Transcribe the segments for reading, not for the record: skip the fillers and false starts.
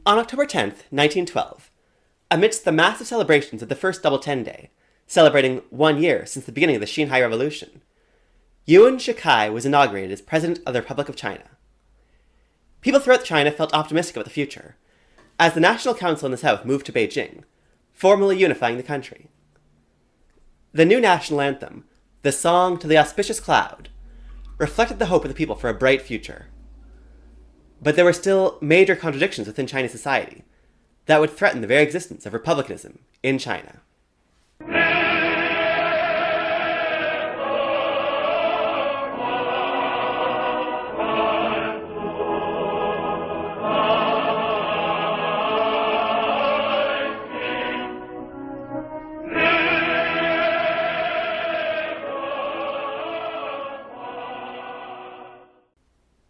On October 10th, 1912, amidst the massive celebrations of the first Double Ten Day, celebrating 1 year since the beginning of the Xinhai Revolution, Yuan Shikai was inaugurated as President of the Republic of China. People throughout China felt optimistic about the future, as the National Council in the south moved to Beijing, formally unifying the country. The new national anthem, the Song to the Auspicious Cloud, reflected the hope of the people for a bright future. But there were still major contradictions within Chinese society that would threaten the very existence of republicanism in China.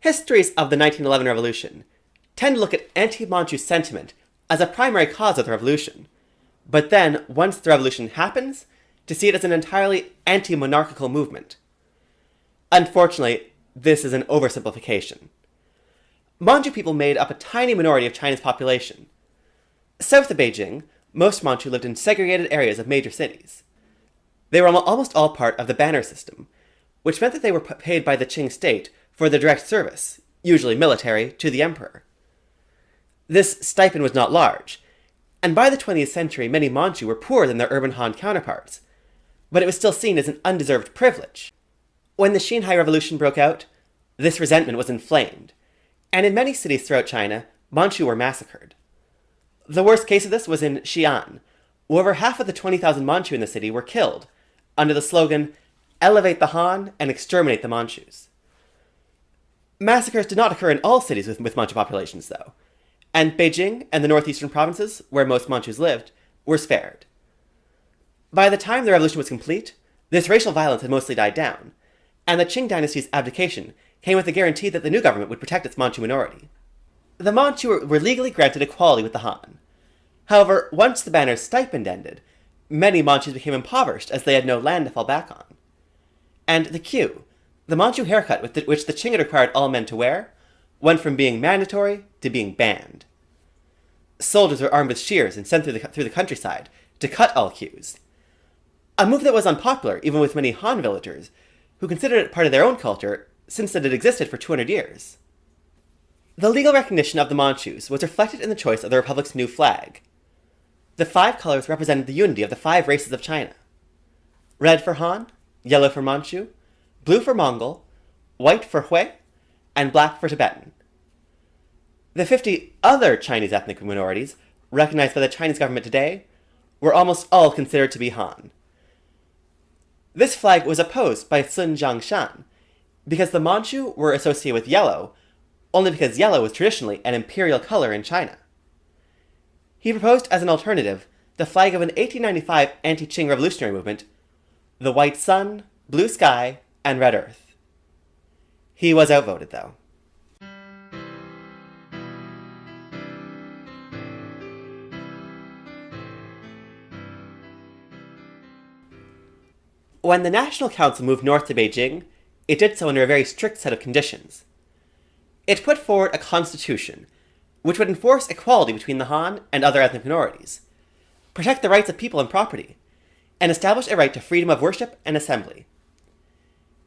Histories of the 1911 revolution tend to look at anti-Manchu sentiment as a primary cause of the revolution, but then, once the revolution happens, to see it as an entirely anti-monarchical movement. Unfortunately, this is an oversimplification. Manchu people made up a tiny minority of China's population. South of Beijing, most Manchu lived in segregated areas of major cities. They were almost all part of the banner system, which meant that they were paid by the Qing state for their direct service, usually military, to the emperor. This stipend was not large, and by the 20th century many Manchu were poorer than their urban Han counterparts, but it was still seen as an undeserved privilege. When the Xinhai Revolution broke out, this resentment was inflamed, and in many cities throughout China, Manchu were massacred. The worst case of this was in Xi'an, where over half of the 20,000 Manchu in the city were killed, under the slogan, "Elevate the Han and exterminate the Manchus." Massacres did not occur in all cities with Manchu populations, though, and Beijing and the northeastern provinces, where most Manchus lived, were spared. By the time the revolution was complete, this racial violence had mostly died down, and the Qing dynasty's abdication came with the guarantee that the new government would protect its Manchu minority. The Manchu were legally granted equality with the Han. However, once the banner's stipend ended, many Manchus became impoverished as they had no land to fall back on. And the queue, the Manchu haircut which the Qing had required all men to wear, went from being mandatory to being banned. Soldiers were armed with shears and sent through the countryside to cut all queues. A move that was unpopular even with many Han villagers, who considered it part of their own culture since it had existed for 200 years. The legal recognition of the Manchus was reflected in the choice of the Republic's new flag. The 5 colors represented the unity of the 5 races of China. Red for Han, yellow for Manchu, blue for Mongol, white for Hui, and black for Tibetan. The 50 other Chinese ethnic minorities, recognized by the Chinese government today, were almost all considered to be Han. This flag was opposed by Sun Jiangshan, because the Manchu were associated with yellow, only because yellow was traditionally an imperial color in China. He proposed as an alternative the flag of an 1895 anti-Qing revolutionary movement, the white sun, blue sky, and red earth. He was outvoted, though. When the National Council moved north to Beijing, it did so under a very strict set of conditions. It put forward a constitution, which would enforce equality between the Han and other ethnic minorities, protect the rights of people and property, and establish a right to freedom of worship and assembly.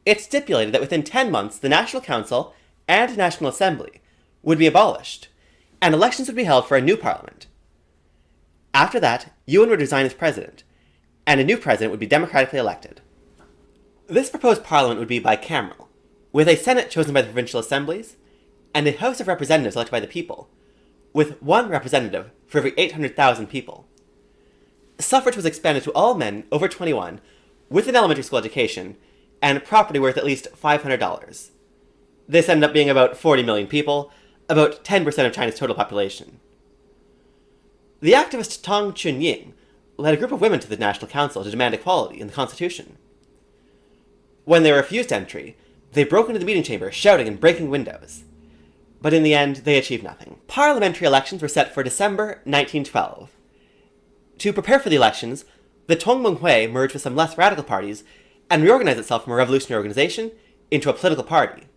It stipulated that within 10 months, the National Council and National Assembly would be abolished, and elections would be held for a new parliament. After that, Yuan would resign as president, and a new president would be democratically elected. This proposed parliament would be bicameral, with a Senate chosen by the provincial assemblies, and a House of Representatives elected by the people, with 1 representative for every 800,000 people. Suffrage was expanded to all men over 21 with an elementary school education and property worth at least $500. This ended up being about 40 million people, about 10% of China's total population. The activist Tang Chunying led a group of women to the National Council to demand equality in the Constitution. When they refused entry, they broke into the meeting chamber, shouting and breaking windows. But in the end, they achieved nothing. Parliamentary elections were set for December 1912. To prepare for the elections, the Tongmenghui merged with some less radical parties and reorganized itself from a revolutionary organization into a political party,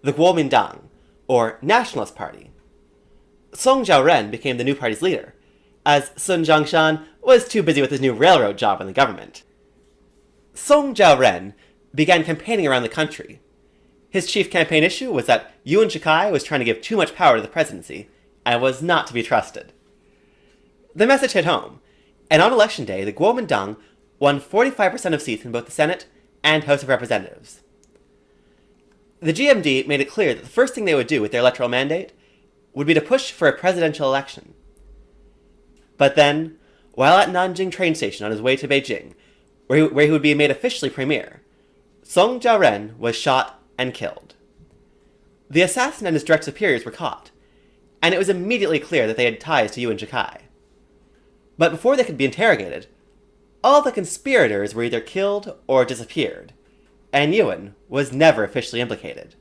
the Guomindang, or Nationalist Party. Song Jiaoren became the new party's leader, as Sun Zhongshan was too busy with his new railroad job in the government. Song Jiaoren began campaigning around the country. His chief campaign issue was that Yuan Shikai was trying to give too much power to the presidency and was not to be trusted. The message hit home, and on election day, the Guomindang won 45% of seats in both the Senate and House of Representatives. The GMD made it clear that the first thing they would do with their electoral mandate would be to push for a presidential election. But then, while at Nanjing train station on his way to Beijing, where he would be made officially premier, Song Jiaoren was shot and killed. The assassin and his direct superiors were caught, and it was immediately clear that they had ties to Yuan Shikai. But before they could be interrogated, all the conspirators were either killed or disappeared, and Yuan was never officially implicated.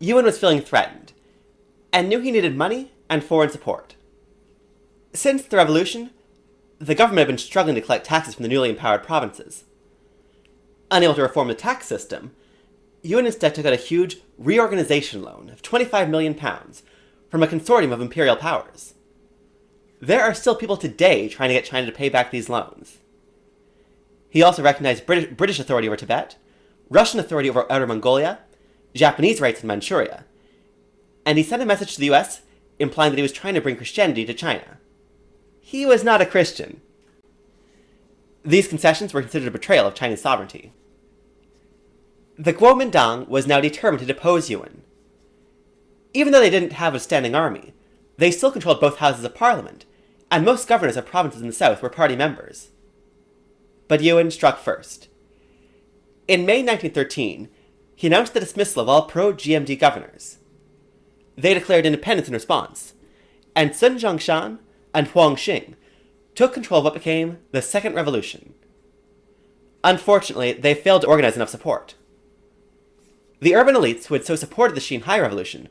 Yuan was feeling threatened, and knew he needed money and foreign support. Since the revolution, the government had been struggling to collect taxes from the newly empowered provinces. Unable to reform the tax system, Yuan instead took out a huge reorganization loan of £25 million from a consortium of imperial powers. There are still people today trying to get China to pay back these loans. He also recognized British authority over Tibet, Russian authority over Outer Mongolia, Japanese rights in Manchuria, and he sent a message to the US implying that he was trying to bring Christianity to China. He was not a Christian. These concessions were considered a betrayal of Chinese sovereignty. The Guomindang was now determined to depose Yuan. Even though they didn't have a standing army, they still controlled both houses of parliament, and most governors of provinces in the south were party members. But Yuan struck first. In May 1913, he announced the dismissal of all pro-GMD governors. They declared independence in response, and Sun Zhongshan and Huang Xing took control of what became the Second Revolution. Unfortunately, they failed to organize enough support. The urban elites who had so supported the Xinhai Revolution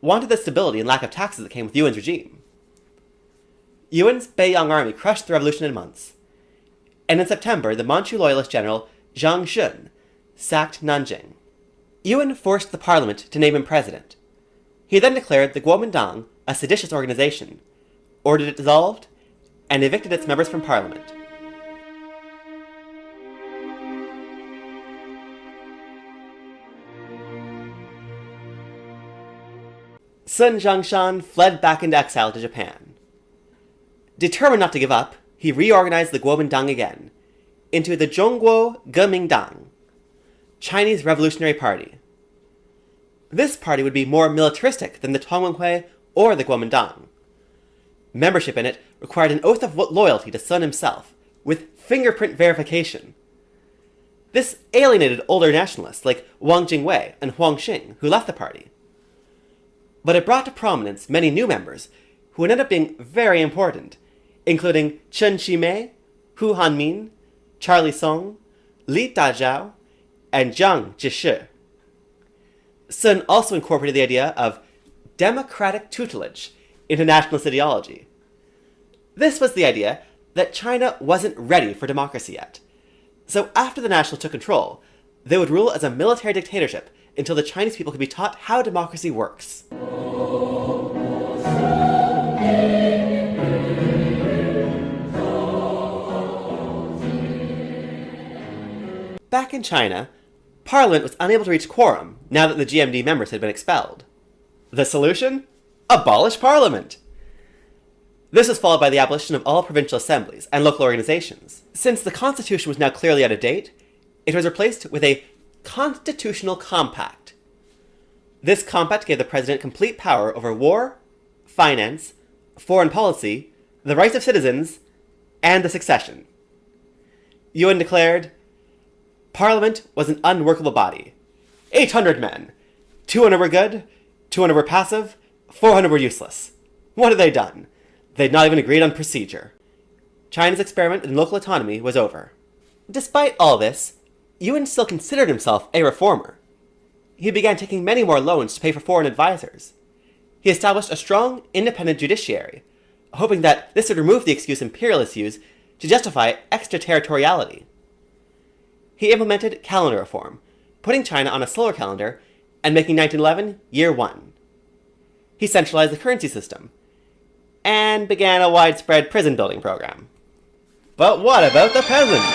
wanted the stability and lack of taxes that came with Yuan's regime. Yuan's Beiyang army crushed the revolution in months, and in September the Manchu loyalist general Zhang Shun sacked Nanjing. Yuan forced the parliament to name him president. He then declared the Guomindang a seditious organization, ordered it dissolved, and evicted its members from parliament. Sun Zhongshan fled back into exile to Japan. Determined not to give up, he reorganized the Guomindang again into the Guomindang, Chinese Revolutionary Party. This party would be more militaristic than the Tongmenghui or the Guomindang. Membership in it required an oath of loyalty to Sun himself, with fingerprint verification. This alienated older nationalists like Wang Jingwei and Huang Xing, who left the party. But it brought to prominence many new members who would end up being very important, including Chen Shimei, Hu Hanmin, Charlie Song, Li Dazhao, and Zhang Jieshi. Sun also incorporated the idea of democratic tutelage into nationalist ideology. This was the idea that China wasn't ready for democracy yet. So after the nationalists took control, they would rule as a military dictatorship until the Chinese people could be taught how democracy works. Back in China, Parliament was unable to reach quorum now that the GMD members had been expelled. The solution? Abolish Parliament! This was followed by the abolition of all provincial assemblies and local organizations. Since the constitution was now clearly out of date, it was replaced with a constitutional compact. This compact gave the president complete power over war, finance, foreign policy, the rights of citizens, and the succession. Yuan declared, Parliament was an unworkable body. 800 men. 200 were good, 200 were passive, 400 were useless. What had they done? They'd not even agreed on procedure. China's experiment in local autonomy was over. Despite all this, Yuan still considered himself a reformer. He began taking many more loans to pay for foreign advisors. He established a strong, independent judiciary, hoping that this would remove the excuse imperialists use to justify extraterritoriality. He implemented calendar reform, putting China on a solar calendar and making 1911 year one. he centralized the currency system, and began a widespread prison building program. But what about the peasants?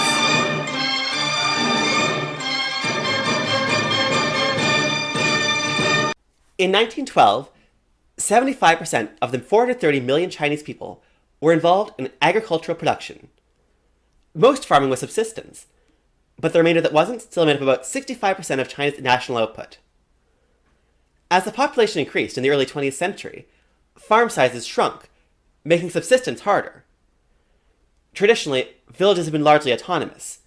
In 1912, 75% of the 430 million Chinese people were involved in agricultural production. Most farming was subsistence, but the remainder that wasn't still made up about 65% of China's national output. As the population increased in the early 20th century, farm sizes shrunk, making subsistence harder. Traditionally, villages have been largely autonomous.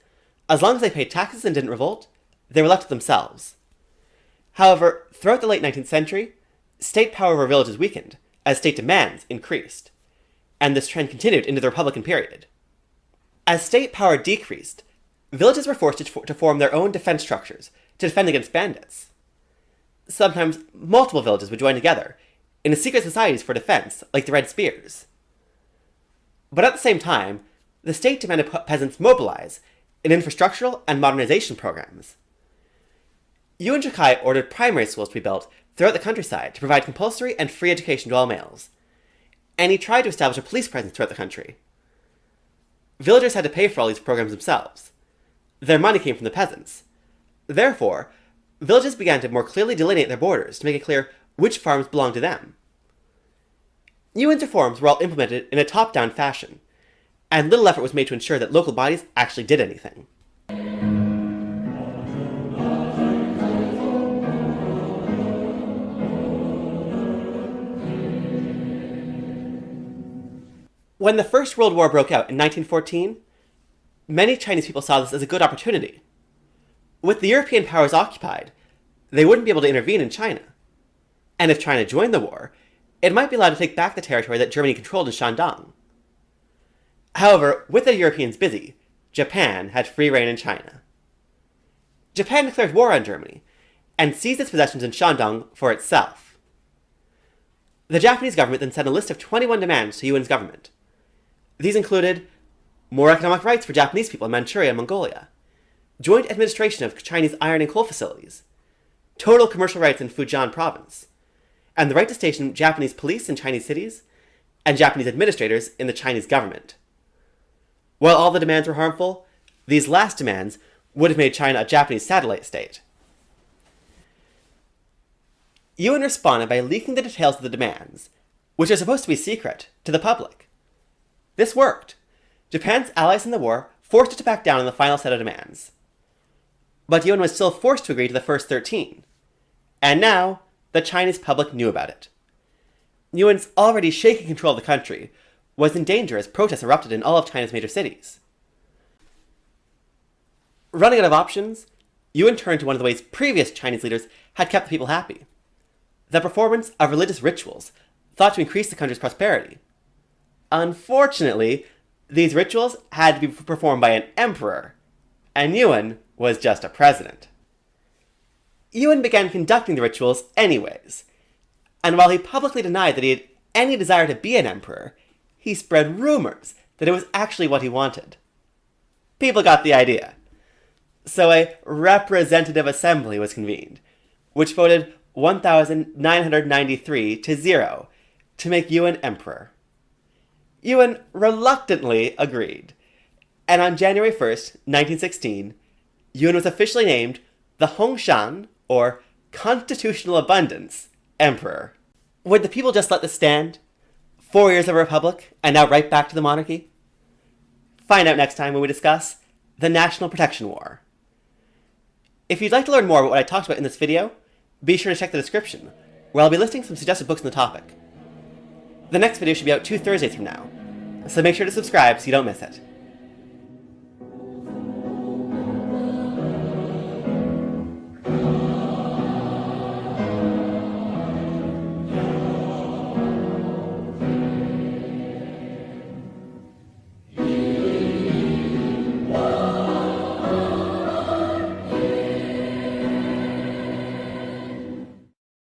As long as they paid taxes and didn't revolt, they were left to themselves. However, throughout the late 19th century, state power over villages weakened as state demands increased, and this trend continued into the Republican period. As state power decreased, villages were forced to form their own defense structures to defend against bandits. Sometimes multiple villages would join together in secret societies for defense, like the Red Spears. But at the same time, the state demanded peasants mobilize in infrastructural and modernization programs. Yuan Shikai ordered primary schools to be built throughout the countryside to provide compulsory and free education to all males, and he tried to establish a police presence throughout the country. Villagers had to pay for all these programs themselves. Their money came from the peasants. Therefore, villages began to more clearly delineate their borders to make it clear which farms belonged to them. Yuan's reforms were all implemented in a top-down fashion, and little effort was made to ensure that local bodies actually did anything. When the First World War broke out in 1914, many Chinese people saw this as a good opportunity. With the European powers occupied, they wouldn't be able to intervene in China. And if China joined the war, it might be allowed to take back the territory that Germany controlled in Shandong. However, with the Europeans busy, Japan had free reign in China. Japan declared war on Germany, and seized its possessions in Shandong for itself. The Japanese government then sent a list of 21 demands to Yuan's government. These included more economic rights for Japanese people in Manchuria and Mongolia, joint administration of Chinese iron and coal facilities, total commercial rights in Fujian province, and the right to station Japanese police in Chinese cities, and Japanese administrators in the Chinese government. While all the demands were harmful, these last demands would have made China a Japanese satellite state. Yuan responded by leaking the details of the demands, which are supposed to be secret, to the public. This worked. Japan's allies in the war forced it to back down on the final set of demands. But Yuan was still forced to agree to the first 13. And now, the Chinese public knew about it. Yuan's already shaky control of the country was in danger as protests erupted in all of China's major cities. Running out of options, Yuan turned to one of the ways previous Chinese leaders had kept the people happy: the performance of religious rituals thought to increase the country's prosperity. Unfortunately, these rituals had to be performed by an emperor, and Yuan was just a president. Yuan began conducting the rituals anyways, and while he publicly denied that he had any desire to be an emperor, he spread rumors that it was actually what he wanted. People got the idea. So a representative assembly was convened, which voted 1,993 to 0 to make Yuan emperor. Yuan reluctantly agreed, and on January 1st, 1916, Yuan was officially named the Hongshan, or Constitutional Abundance, Emperor. Would the people just let this stand? 4 years of a republic, and now right back to the monarchy? Find out next time when we discuss the National Protection War. If you'd like to learn more about what I talked about in this video, be sure to check the description, where I'll be listing some suggested books on the topic. The next video should be out 2 Thursdays from now, so make sure to subscribe so you don't miss it.